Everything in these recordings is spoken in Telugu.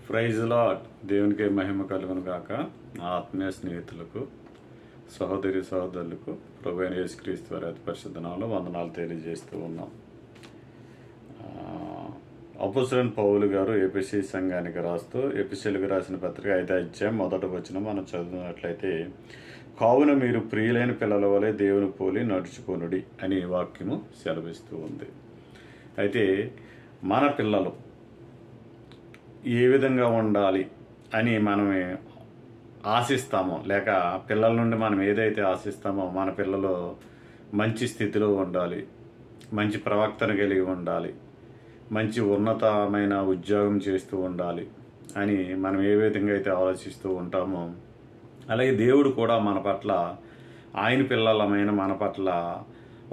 Praise lord. దేవునికి మహిమ కలుగును గాక. ఆత్మీయ స్నేహితులకు, సహోదరి సహోదరులకు ప్రభువైన యేసుక్రీస్తు వారి అతి పరిశుద్ధ నామములో వందనాలు తెలియజేస్తూ ఉన్నాం. అపోస్తలుడైన పౌలు గారు ఎఫెసీ సంఘానికి రాస్తూ ఎఫెసీయులకు రాసిన పత్రిక 5వ అధ్యాయం మొదటి వచనం మనం చదివినట్లయితే, కావున మీరు ప్రియులైన పిల్లల వలె దేవుని పోలి నడుచుకొనుడి అని వాక్యము సెలవిస్తూ ఉంది. అయితే మన పిల్లలు ఏ విధంగా ఉండాలి అని మనం ఆశిస్తామో, లేక పిల్లల నుండి మనం ఏదైతే ఆశిస్తామో, మన పిల్లలు మంచి స్థితిలో ఉండాలి, మంచి ప్రవర్తన కలిగి ఉండాలి, మంచి ఉన్నతమైన ఉద్యోగం చేస్తూ ఉండాలి అని మనం ఏ విధంగా అయితే ఆలోచిస్తూ ఉంటామో, అలాగే దేవుడు కూడా మన పట్ల, ఆయన పిల్లలమైన మన పట్ల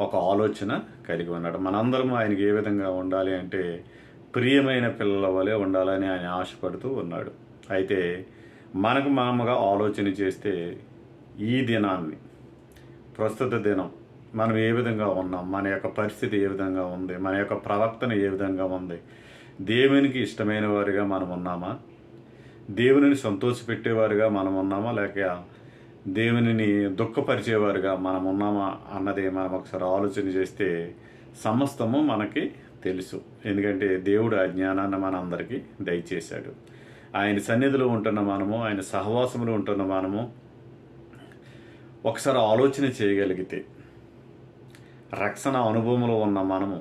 ఒక ఆలోచన కలిగి ఉన్నాడు. మనందరం ఆయనకి ఏ విధంగా ఉండాలి అంటే ప్రియమైన పిల్లల వలె ఉండాలని ఆయన ఆశపడుతూ ఉన్నాడు. అయితే మనకు మామూలుగా ఆలోచన చేస్తే ఈ దినాన్ని, ప్రస్తుత దినం మనం ఏ విధంగా ఉన్నాం, మన యొక్క పరిస్థితి ఏ విధంగా ఉంది, మన యొక్క ప్రవర్తన ఏ విధంగా ఉంది, దేవునికి ఇష్టమైన వారిగా మనం ఉన్నామా, దేవునిని సంతోషపెట్టేవారుగా మనం ఉన్నామా, లేక దేవునిని దుఃఖపరిచేవారుగా మనం ఉన్నామా అన్నది మనం ఒకసారి ఆలోచన చేస్తే సమస్తము మనకి తెలుసు. ఎందుకంటే దేవుడు ఆ జ్ఞానాన్ని మనందరికీ దయచేశాడు. ఆయన సన్నిధిలో ఉంటున్న మనము, ఆయన సహవాసంలో ఉంటున్న మనము ఒకసారి ఆలోచన చేయగలిగితే, రక్షణ అనుభవంలో ఉన్న మనము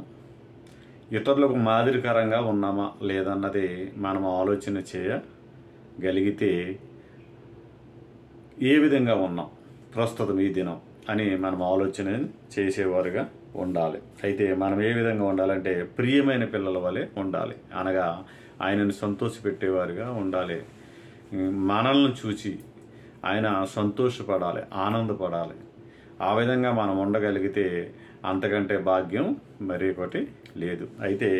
ఇతరులకు మాదిరికరంగా ఉన్నామా లేదన్నది మనం ఆలోచన చేయగలిగితే, ఏ విధంగా ఉన్నాం ప్రస్తుతం ఈ దినం అని మనం ఆలోచన చేసేవారుగా ఉండాలి. అయితే మనం ఏ విధంగా ఉండాలంటే ప్రియమైన పిల్లల వలె ఉండాలి, అనగా ఆయనను సంతోషపెట్టేవారుగా ఉండాలి. మనల్ని చూసి ఆయన సంతోషపడాలి, ఆనందపడాలి. ఆ విధంగా మనం ఉండగలిగితే అంతకంటే భాగ్యం మరొకటి లేదు. అయితే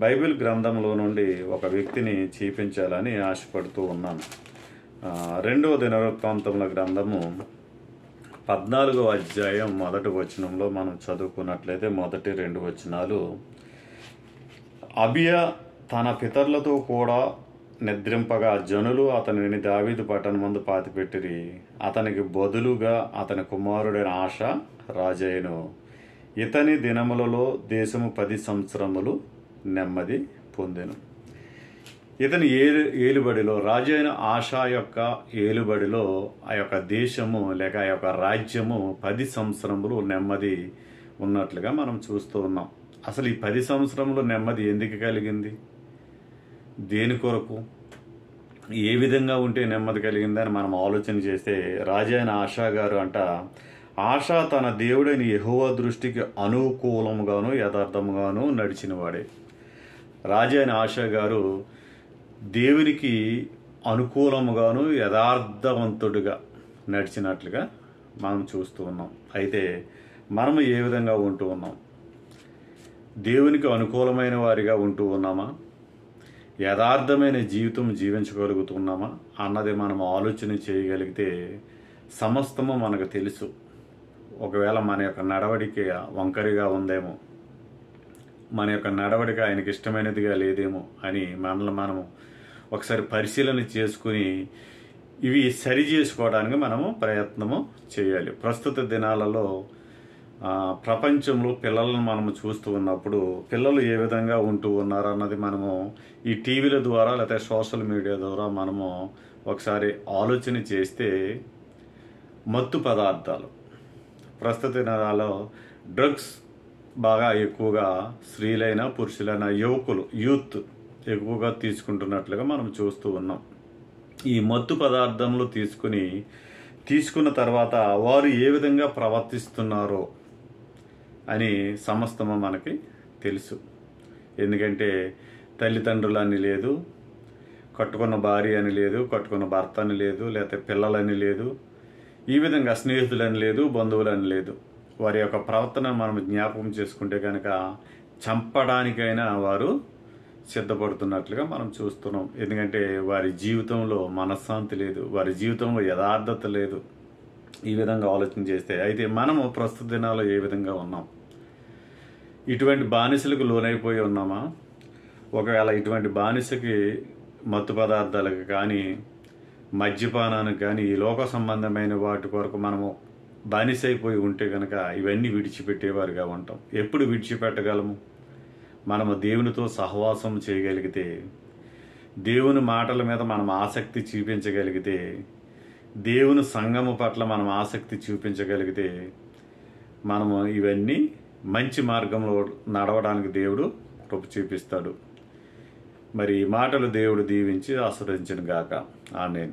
బైబిల్ గ్రంథంలో నుండి ఒక వ్యక్తిని చూపించాలని ఆశపడుతూ ఉన్నాను. 2వ దినవృత్తాంతముల గ్రంథము 14వ అధ్యాయం మొదటి వచనంలో మనం చదువుకున్నట్లయితే, మొదటి 2 వచనాలు, అబియా తన పితరులతో కూడా నిద్రింపగా జనులు అతనిని దావీదు పట్టణమందు పాతిపెట్టిరి. అతనికి బదులుగా అతని కుమారుడైన ఆశ రాజయ్యను. ఇతని దినములలో దేశము 10 సంవత్సరములు నెమ్మది పొందెను. ఇతని ఏలుబడిలో, రాజు అయిన ఆశా యొక్క ఏలుబడిలో ఆ యొక్క దేశము లేక ఆ యొక్క రాజ్యము 10 సంవత్సరములు నెమ్మది ఉన్నట్లుగా మనం చూస్తూ ఉన్నాం. అసలు ఈ 10 సంవత్సరములు నెమ్మది ఎందుకు కలిగింది, దేని కొరకు, ఏ విధంగా ఉంటే నెమ్మది కలిగిందని మనం ఆలోచన చేస్తే, రాజు అయిన ఆశా గారు అంట, ఆశా తన దేవుడైన యెహోవా దృష్టికి అనుకూలముగాను యథార్థముగాను నడిచినవాడే. రాజు అయిన ఆశా గారు దేవునికి అనుకూలముగాను యథార్థవంతుడిగా నడిచినట్లుగా మనం చూస్తూ ఉన్నాం. అయితే మనము ఏ విధంగా ఉంటూ ఉన్నాం? దేవునికి అనుకూలమైన వారిగా ఉంటూ ఉన్నామా, యథార్థమైన జీవితం జీవించగలుగుతున్నామా అన్నది మనం ఆలోచన చేయగలిగితే సమస్తము మనకు తెలుసు. ఒకవేళ మన యొక్క నడవడిక వంకరిగా ఉందేమో, మన యొక్క నడవడిక ఆయనకి ఇష్టమైనదిగా లేదేమో అని మనల్ని మనము ఒకసారి పరిశీలన చేసుకుని ఇవి సరి చేసుకోవడానికి మనము ప్రయత్నము చేయాలి. ప్రస్తుత దినాలలో ప్రపంచంలో పిల్లలను మనము చూస్తూ ఉన్నప్పుడు పిల్లలు ఏ విధంగా ఉంటూ ఉన్నారు అన్నది మనము ఈ టీవీల ద్వారా లేకపోతే సోషల్ మీడియా ద్వారా మనము ఒకసారి ఆలోచన చేస్తే, మత్తు పదార్థాలు, ప్రస్తుత దినాలలో డ్రగ్స్ బాగా ఎక్కువగా స్త్రీలైన పురుషులైన యువకులు, యూత్ ఎక్కువగా తీసుకుంటున్నట్లుగా మనం చూస్తూ ఉన్నాం. ఈ మత్తు పదార్థములు తీసుకున్న తర్వాత వారు ఏ విధంగా ప్రవర్తిస్తున్నారో అని సమస్తము మనకి తెలుసు. ఎందుకంటే తల్లిదండ్రులు అని లేదు, కట్టుకున్న భార్య అని లేదు, కట్టుకున్న భర్త అని లేదు, లేకపోతే పిల్లలని లేదు, ఈ విధంగా స్నేహితులని లేదు, బంధువులని లేదు. వారి యొక్క ప్రవర్తన మనం జ్ఞాపకం చేసుకుంటే కనుక చంపడానికైనా వారు సిద్ధపడుతున్నట్లుగా మనం చూస్తున్నాం. ఎందుకంటే వారి జీవితంలో మనశ్శాంతి లేదు, వారి జీవితంలో యథార్థత లేదు. ఈ విధంగా ఆలోచన చేస్తే, అయితే మనము ప్రస్తుత దినాల్లో ఏ విధంగా ఉన్నాం? ఇటువంటి బానిసలకు లోనైపోయి ఉన్నామా? ఒకవేళ ఇటువంటి బానిసకి మత్తు పదార్థాలకు కానీ మద్యపానానికి కానీ ఈ లోక సంబంధమైన వాటి కొరకు మనము బానిసైపోయి ఉంటే కనుక ఇవన్నీ విడిచిపెట్టేవారుగా ఉంటాం. ఎప్పుడు విడిచిపెట్టగలము? మనము దేవునితో సహవాసం చేయగలిగితే, దేవుని మాటల మీద మనం ఆసక్తి చూపించగలిగితే, దేవుని సంఘము పట్ల మనం ఆసక్తి చూపించగలిగితే మనము ఇవన్నీ మంచి మార్గంలో నడవడానికి దేవుడు కృప చూపిస్తాడు. మరి ఈ మాటలు దేవుడు దీవించి ఆశీర్వదించును గాక. ఆమేన్.